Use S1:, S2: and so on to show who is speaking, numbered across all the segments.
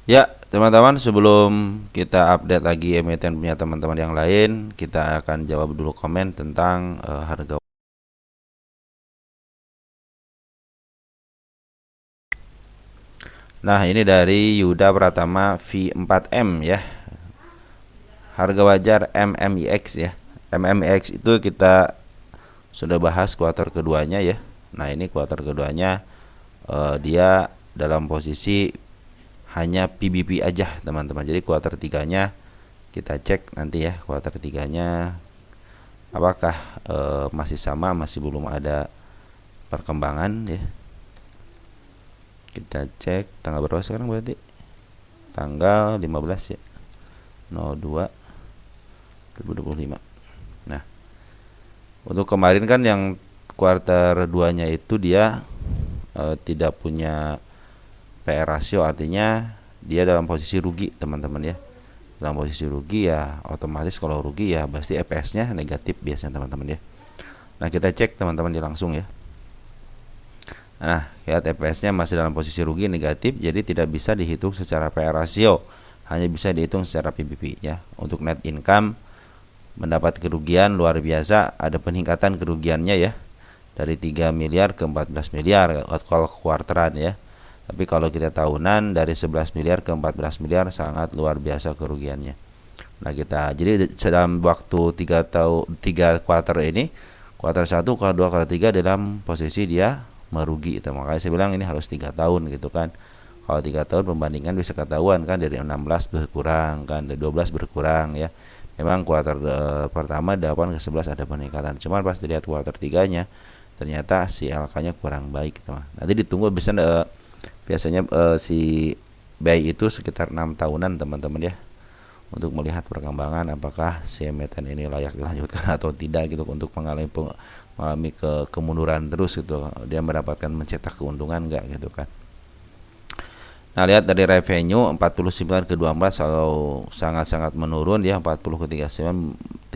S1: Ya, teman-teman, sebelum kita update lagi emiten punya teman-teman yang lain, kita akan jawab dulu komen tentang harga. Nah, ini dari Yuda Pratama V4M ya. Harga wajar MMIX ya. MMIX itu kita sudah bahas kuartal keduanya ya. Nah, ini kuartal keduanya dia dalam posisi hanya PBP aja, teman-teman. Jadi kuartal tiganya kita cek nanti ya, kuartal tiganya apakah masih sama, masih belum ada perkembangan ya. Kita cek tanggal berapa sekarang, berarti tanggal 15 ya, 02 2025. Nah, untuk kemarin kan yang kuartal 2 nya itu dia tidak punya PR rasio, artinya dia dalam posisi rugi, teman-teman ya. Dalam posisi rugi ya, otomatis kalau rugi ya pasti EPS-nya negatif biasanya, teman-teman ya. Nah, kita cek teman-teman di langsung ya. Nah, lihat EPS-nya masih dalam posisi rugi negatif, jadi tidak bisa dihitung secara PR rasio, hanya bisa dihitung secara PBP ya. Untuk net income mendapat kerugian luar biasa, ada peningkatan kerugiannya ya dari 3 miliar ke 14 miliar kalau kuartalan ya. Tapi kalau kita tahunan dari 11 miliar ke 14 miliar sangat luar biasa kerugiannya. Nah, kita jadi dalam waktu 3 kuartal ini, kuartal 1, kuartal 2, kuartal 3 dalam posisi dia merugi itu. Makanya saya bilang ini harus 3 tahun gitu kan. Kalau 3 tahun pembandingan bisa ketahuan kan, dari 16 berkurang kan, dari 12 berkurang ya. Memang kuartal pertama 8 ke 11 ada peningkatan. Cuman pas dilihat kuartal 3-nya ternyata si LK-nya kurang baik teman. Nanti ditunggu biasanya si BI itu sekitar 6 tahunan teman-teman ya, untuk melihat perkembangan apakah si emiten ini layak dilanjutkan atau tidak gitu, untuk mengalami kemunduran terus gitu, dia mendapatkan mencetak keuntungan enggak gitu kan. Nah, lihat dari revenue 49 ke 24 kalau sangat-sangat menurun ya, 40 ke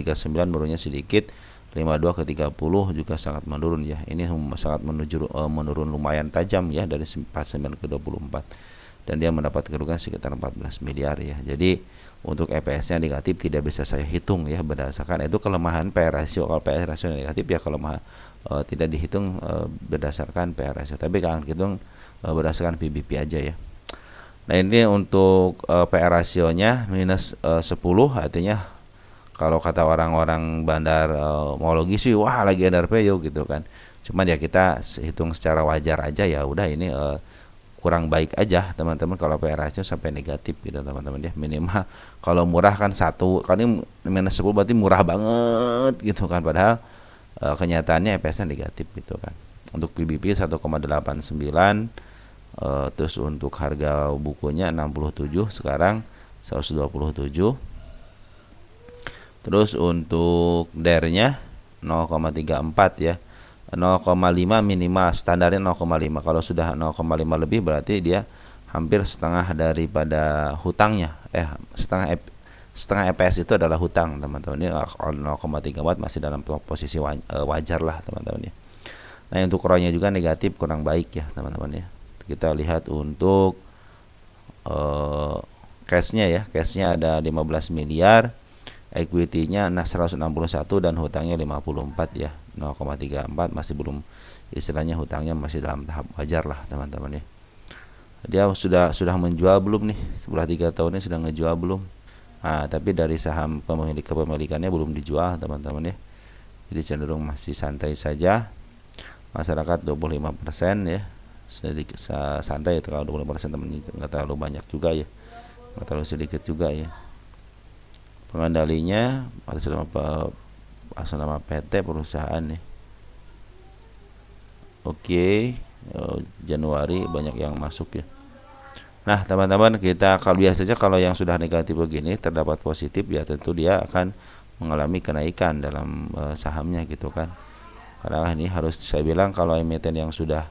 S1: 39 menurunnya sedikit, 52 ke 30 juga sangat menurun ya. Ini sangat menurun lumayan tajam ya, dari 49 ke 24, dan dia mendapat kerugian sekitar 14 miliar ya. Jadi untuk EPS-nya negatif tidak bisa saya hitung ya, berdasarkan itu kelemahan PR ratio. Kalau PR ratio negatif ya kelemahan, tidak dihitung berdasarkan PR ratio, tapi kan hitung berdasarkan PBP aja ya. Nah, ini untuk PR rasionya minus 10, artinya kalau kata orang-orang bandar mau logis sih, wah lagi NRPO gitu kan. Cuman ya kita hitung secara wajar aja ya, udah ini kurang baik aja teman-teman kalau PR ratio sampai negatif gitu teman-teman ya. Minimal kalau murah kan 1, kan ini minus 10 berarti murah banget gitu kan, padahal kenyataannya EPS-nya negatif gitu kan. Untuk PBP 1,89, terus untuk harga bukunya 67, sekarang 127. Terus untuk DER-nya 0,34 ya. 0,5 minimal, standarnya 0,5. Kalau sudah 0,5 lebih berarti dia hampir setengah daripada hutangnya. Setengah EPS itu adalah hutang, teman-teman. Ini 0,3 masih dalam posisi wajar lah, teman-teman ya. Nah, untuk ROE-nya juga negatif, kurang baik ya, teman-teman ya. Kita lihat untuk cash-nya ya. Cash-nya ada 15 miliar, equity-nya 161 dan hutangnya 54 ya. 0,34 masih belum, istilahnya hutangnya masih dalam tahap wajar lah, teman-teman ya. Dia sudah menjual belum nih? Setelah 3 tahun ini sudah ngejual belum? Nah, tapi dari saham kepemilikannya belum dijual, teman-teman ya. Jadi cenderung masih santai saja. Masyarakat 25% ya. Sedikit santai itu, kalau 20% teman, enggak terlalu banyak juga ya. Enggak terlalu sedikit juga ya. Pengendalinya atas nama PT perusahaan nih. Oke, Januari banyak yang masuk ya. Nah, teman-teman, kita kalau biasanya kalau yang sudah negatif begini terdapat positif ya, tentu dia akan mengalami kenaikan dalam sahamnya gitu kan. Karena ini harus saya bilang, kalau emiten yang sudah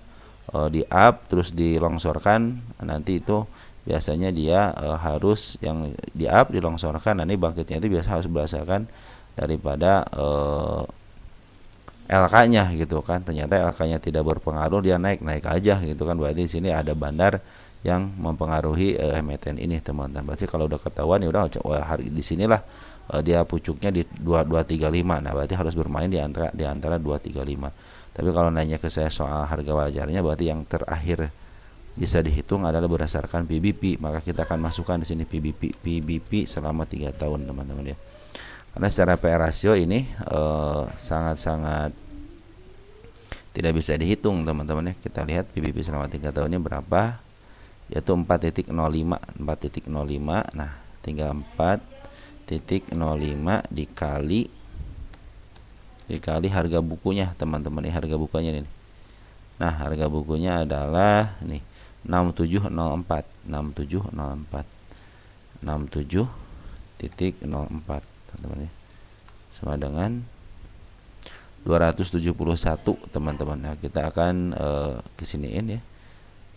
S1: di up terus dilongsorkan, nanti itu biasanya dia harus yang di up dilongsorkan, nanti bangkitnya itu biasa harus berdasarkan daripada LK-nya gitu kan. Ternyata LK-nya tidak berpengaruh, dia naik aja gitu kan, berarti di sini ada bandar yang mempengaruhi emiten ini teman-teman. Berarti kalau udah ketahuan ya udah di sinilah dia pucuknya di 2235. Nah, berarti harus bermain di antara 235. Tapi kalau nanya ke saya soal harga wajarnya, berarti yang terakhir bisa dihitung adalah berdasarkan PBP. Maka kita akan masukkan di sini PBP selama 3 tahun teman-teman ya. Karena secara PE rasio ini sangat-sangat tidak bisa dihitung teman-teman ya. Kita lihat PBP selama 3 tahunnya berapa, yaitu 4.05. Nah, tinggal 4.05 dikali harga bukunya teman-teman. Ini harga bukunya nih. Nah, harga bukunya adalah nih 6704 teman-teman ya, sama dengan 271 teman-teman. Nah, kita akan kesiniin ya.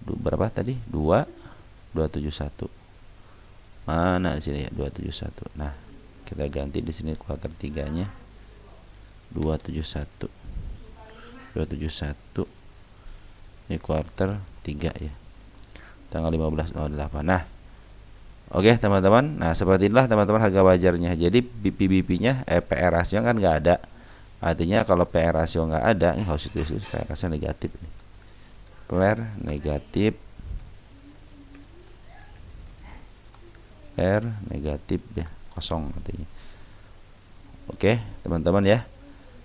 S1: Berapa tadi? 271. Mana di sini ya? 271. Nah, kita ganti di sini kuartal 3-nya 271. Ini kuartal 3 ya. Tanggal 15.08. Nah, oke teman-teman. Nah, seperti inilah teman-teman harga wajarnya. Jadi PBP-nya PE rasio kan nggak ada. Artinya kalau PE rasio nggak ada, ini harus ditulis PE rasio negatif nih. PE negatif ya, kosong artinya. Oke, teman-teman ya.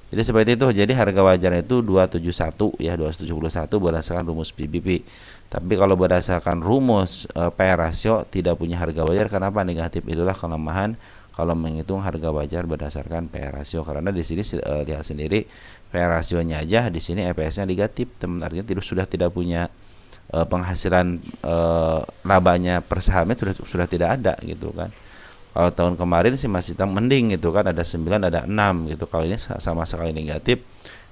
S1: Jadi seperti itu. Jadi harga wajarnya itu 271 ya, 271 berdasarkan rumus PBP. Tapi kalau berdasarkan rumus PE rasio tidak punya harga wajar. Kenapa negatif? Itulah kelemahan kalau menghitung harga wajar berdasarkan PE rasio. Karena di sini lihat sendiri PE rasionya aja, di sini EPS-nya negatif. Artinya sudah tidak punya penghasilan labanya per sahamnya sudah tidak ada gitu kan. Kalau tahun kemarin sih masih mending gitu kan, ada 9 ada 6 gitu. Kalau ini sama sekali negatif.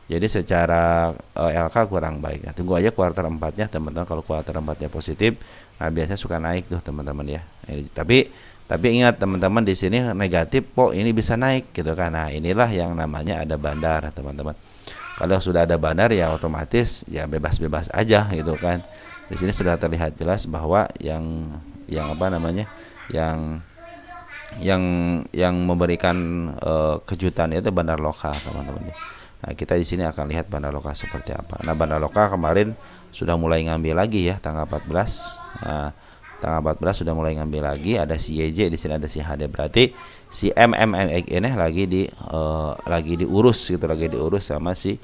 S1: Jadi secara LK kurang baik. Nah, tunggu aja kuartal 4-nya teman-teman. Kalau kuartal 4-nya positif, nah biasanya suka naik tuh teman-teman ya. Tapi ingat teman-teman, di sini negatif kok ini bisa naik gitu kan. Nah, inilah yang namanya ada bandar teman-teman. Kalau sudah ada bandar ya otomatis ya bebas-bebas aja gitu kan. Di sini sudah terlihat jelas bahwa yang apa namanya? yang memberikan kejutan itu bandar lokal teman-teman. Nah, kita di sini akan lihat bandar lokal seperti apa. Nah, bandar lokal kemarin sudah mulai ngambil lagi ya tanggal 14. Nah, tanggal 14 sudah mulai ngambil lagi, ada si YJ di sini, ada si HD. Berarti si MMX ini lagi diurus sama si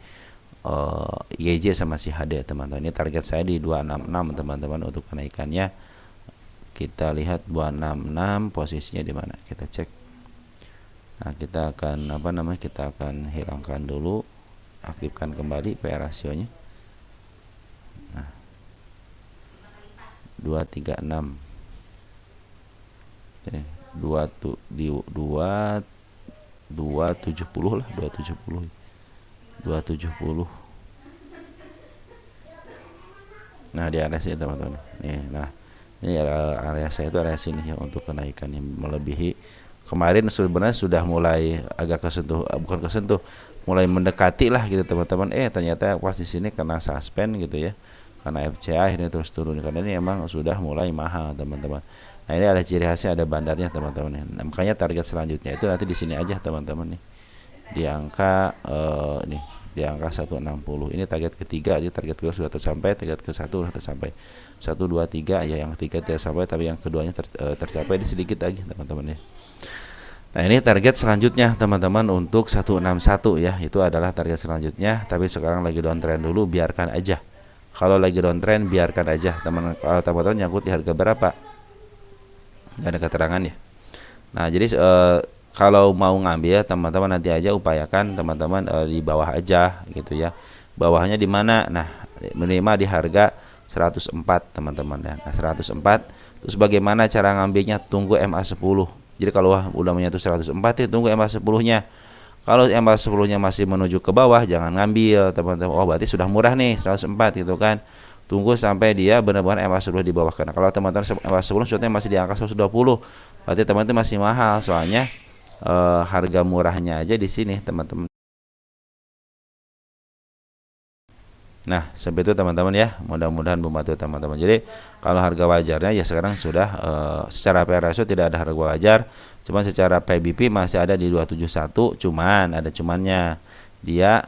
S1: YJ sama si HD teman-teman. Ini target saya di 266 teman-teman untuk kenaikannya. Kita lihat 266 posisinya di mana, kita cek. Nah, kita akan kita akan hilangkan dulu, aktifkan kembali PE rasionya. Nah, 236. Jadi 270 lah, 270. Nah, di area sini teman-teman. Nih, nah. Ini area saya itu area sini ya, untuk kenaikan yang melebihi kemarin. Sebenarnya sudah mulai agak mulai mendekati lah gitu teman-teman. Ternyata pas di sini kena suspend gitu ya, karena FCA akhirnya terus turun, karena ini emang sudah mulai mahal teman-teman. Nah, ini ada ciri khasnya, ada bandarnya teman-teman. Nah, makanya target selanjutnya itu nanti di sini aja teman-teman nih, di angka di angka 160. Ini target ketiga, jadi target kedua sudah tersampai, target ke satu sudah tersampai. 1 2 3 ya, yang ketiga tidak sampai, tapi yang keduanya tercapai di sedikit lagi teman-teman ya. Nah, ini target selanjutnya teman-teman untuk 161 ya, itu adalah target selanjutnya. Tapi sekarang lagi downtrend dulu, biarkan aja. Kalau lagi downtrend biarkan aja teman-teman. Nyangkut di harga berapa? Nggak ada keterangan ya. Nah, jadi kalau mau ngambil teman-teman nanti aja upayakan teman-teman di bawah aja gitu ya. Bawahnya di mana? Nah, minimal di harga 104 teman-teman ya. Nah, 104. Terus bagaimana cara ngambilnya? Tunggu MA10. Jadi kalau udah menyatu 104 ya tunggu MA10-nya. Kalau MA10-nya masih menuju ke bawah jangan ngambil teman-teman. Oh, berarti sudah murah nih 104 gitu kan. Tunggu sampai dia benar-benar MA10 di bawah. Karena kalau teman-teman MA10 sudah masih di angka 120, berarti teman-teman masih mahal, soalnya harga murahnya aja di sini teman-teman. Nah, seperti itu teman-teman ya. Mudah-mudahan membantu teman-teman. Jadi, kalau harga wajarnya ya sekarang sudah secara PE ratio tidak ada harga wajar, cuman secara PBP masih ada di 271, cuman ada cumannya. Dia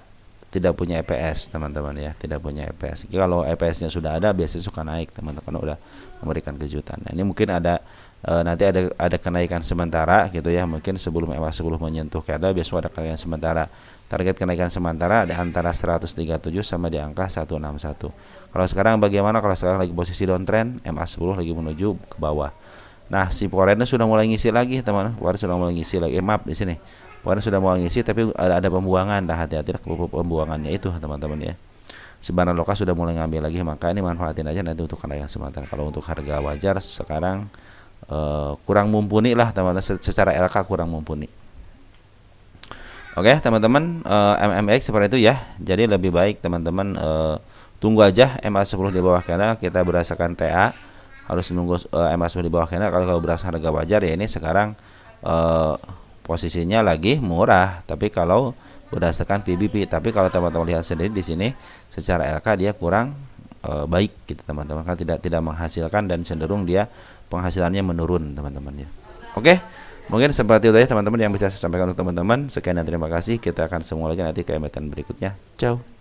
S1: tidak punya EPS, teman-teman ya, tidak punya EPS. Kalau EPS-nya sudah ada, biasanya suka naik, teman-teman, udah memberikan kejutan. Nah, ini mungkin ada nanti ada kenaikan sementara gitu ya, mungkin sebelum MA10 menyentuh keda biasanya ada kenaikan sementara. Target kenaikan sementara ada antara 137 sama di angka 161. Kalau sekarang bagaimana? Kalau sekarang lagi posisi downtrend, MA10 lagi menuju ke bawah. Nah, si Foreigner sudah mulai ngisi lagi, teman-teman. Foreigner sudah mulai ngisi lagi. Maaf di sini. Foreigner sudah mulai ngisi tapi ada pembuangan. Nah, hati-hati pembuangannya itu, teman-teman ya. Sebaran lokal sudah mulai ngambil lagi, maka ini manfaatin aja nanti untuk kenaikan sementara. Kalau untuk harga wajar sekarang kurang mumpuni lah, teman-teman, secara LK kurang mumpuni. Oke, teman-teman, MMX seperti itu ya. Jadi lebih baik teman-teman tunggu aja MA10 di bawah karena kita berdasarkan TA harus menunggu MA10 di bawah karena kalau berdasarkan harga wajar ya ini sekarang posisinya lagi murah, tapi kalau berdasarkan PBP, tapi kalau teman-teman lihat sendiri di sini secara LK dia kurang baik gitu teman-teman, kan tidak menghasilkan dan cenderung dia penghasilannya menurun teman-teman ya. Oke, mungkin seperti itu ya teman-teman yang bisa saya sampaikan untuk teman-teman. Sekian dan terima kasih. Kita akan semua lagi nanti ke emiten berikutnya. Ciao.